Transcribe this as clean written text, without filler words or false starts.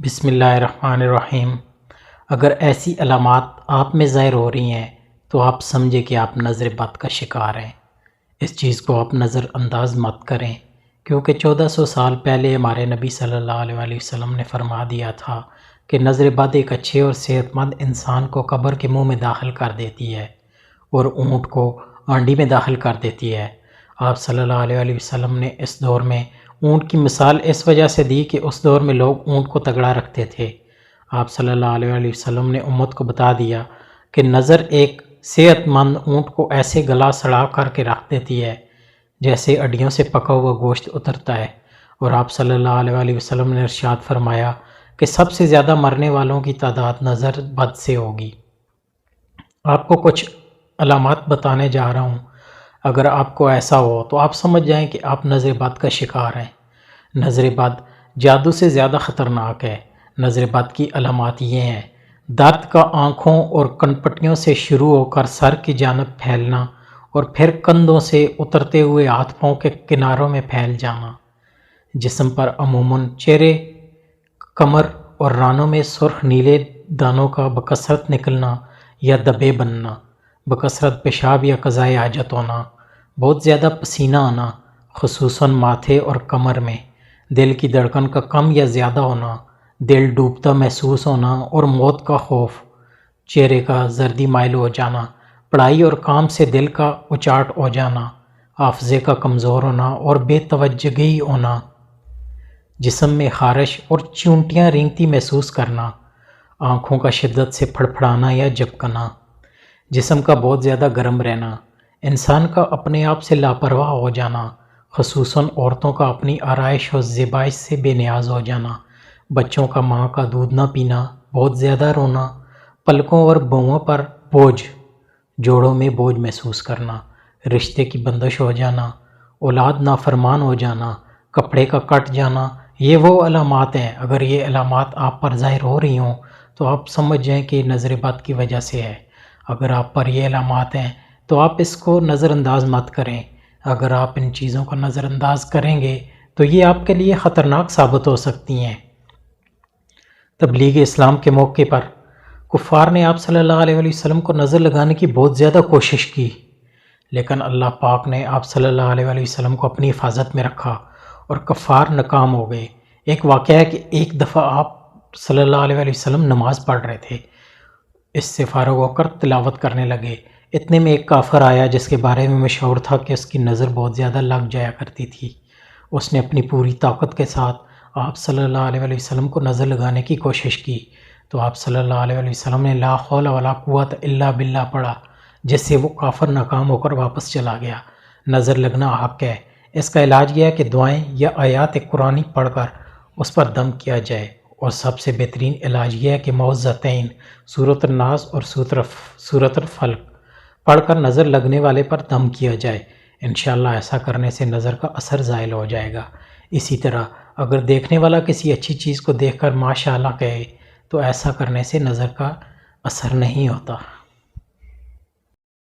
بسم اللہ الرحمن الرحیم۔ اگر ایسی علامات آپ میں ظاہر ہو رہی ہیں تو آپ سمجھیں کہ آپ نظر بد کا شکار ہیں۔ اس چیز کو آپ نظر انداز مت کریں، کیونکہ 1400 سال پہلے ہمارے نبی صلی اللہ علیہ وسلم نے فرما دیا تھا کہ نظر بد ایک اچھے اور صحت مند انسان کو قبر کے منہ میں داخل کر دیتی ہے اور اونٹ کو آنڈی میں داخل کر دیتی ہے۔ آپ صلی اللہ علیہ وسلم نے اس دور میں اونٹ کی مثال اس وجہ سے دی کہ اس دور میں لوگ اونٹ کو تگڑا رکھتے تھے۔ آپ صلی اللہ علیہ وسلم نے امت کو بتا دیا کہ نظر ایک صحت مند اونٹ کو ایسے گلا سڑا کر کے رکھ دیتی ہے جیسے اڈیوں سے پکا ہوا گوشت اترتا ہے، اور آپ صلی اللہ علیہ وسلم نے ارشاد فرمایا کہ سب سے زیادہ مرنے والوں کی تعداد نظر بد سے ہوگی۔ آپ کو کچھ علامات بتانے جا رہا ہوں، اگر آپ کو ایسا ہو تو آپ سمجھ جائیں کہ آپ نظر بد کا شکار ہیں۔ نظر بد جادو سے زیادہ خطرناک ہے۔ نظر بد کی علامات یہ ہیں: درد کا آنکھوں اور کنپٹیوں سے شروع ہو کر سر کی جانب پھیلنا اور پھر کندھوں سے اترتے ہوئے ہاتھ پاؤں کے کناروں میں پھیل جانا۔ جسم پر عموماً چہرے، کمر اور رانوں میں سرخ نیلے دانوں کا بکثرت نکلنا یا دبے بننا، بکثرت پیشاب یا قضائے حاجت ہونا، بہت زیادہ پسینہ آنا خصوصاً ماتھے اور کمر میں، دل کی دھڑکن کا کم یا زیادہ ہونا، دل ڈوبتا محسوس ہونا اور موت کا خوف، چہرے کا زردی مائل ہو جانا، پڑھائی اور کام سے دل کا اچاٹ ہو جانا، حافظے کا کمزور ہونا اور بے توجہی ہونا، جسم میں خارش اور چونٹیاں رینگتی محسوس کرنا، آنکھوں کا شدت سے پھڑپھڑانا یا جھپکنا، جسم کا بہت زیادہ گرم رہنا، انسان کا اپنے آپ سے لاپرواہ ہو جانا، خصوصاً عورتوں کا اپنی آرائش و زیبائش سے بے نیاز ہو جانا، بچوں کا ماں کا دودھ نہ پینا، بہت زیادہ رونا، پلکوں اور بہوؤں پر بوجھ، جوڑوں میں بوجھ محسوس کرنا، رشتے کی بندش ہو جانا، اولاد نافرمان ہو جانا، کپڑے کا کٹ جانا۔ یہ وہ علامات ہیں، اگر یہ علامات آپ پر ظاہر ہو رہی ہوں تو آپ سمجھ جائیں کہ نظر بد کی وجہ سے ہے۔ اگر آپ پر یہ علامات ہیں تو آپ اس کو نظر انداز مت کریں۔ اگر آپ ان چیزوں کو نظر انداز کریں گے تو یہ آپ کے لیے خطرناک ثابت ہو سکتی ہیں۔ تبلیغ اسلام کے موقع پر کفار نے آپ صلی اللہ علیہ وسلم کو نظر لگانے کی بہت زیادہ کوشش کی، لیکن اللہ پاک نے آپ صلی اللہ علیہ وسلم کو اپنی حفاظت میں رکھا اور کفار ناکام ہو گئے۔ ایک واقعہ ہے کہ ایک دفعہ آپ صلی اللہ علیہ وسلم نماز پڑھ رہے تھے، اس سے فارغ ہو کر تلاوت کرنے لگے۔ اتنے میں ایک کافر آیا جس کے بارے میں مشہور تھا کہ اس کی نظر بہت زیادہ لگ جایا کرتی تھی۔ اس نے اپنی پوری طاقت کے ساتھ آپ صلی اللہ علیہ وسلم کو نظر لگانے کی کوشش کی، تو آپ صلی اللہ علیہ وسلم نے لا حول ولا قوت الا باللہ پڑھا، جس سے وہ کافر ناکام ہو کر واپس چلا گیا۔ نظر لگنا حق ہے۔ اس کا علاج یہ ہے کہ دعائیں یا آیات قرآنی پڑھ کر اس پر دم کیا جائے، اور سب سے بہترین علاج یہ ہے کہ معوذتین، سورۃ الناس اور سورۃ الفلق پڑھ کر نظر لگنے والے پر دم کیا جائے۔ انشاءاللہ ایسا کرنے سے نظر کا اثر زائل ہو جائے گا۔ اسی طرح اگر دیکھنے والا کسی اچھی چیز کو دیکھ کر ماشاءاللہ کہے تو ایسا کرنے سے نظر کا اثر نہیں ہوتا۔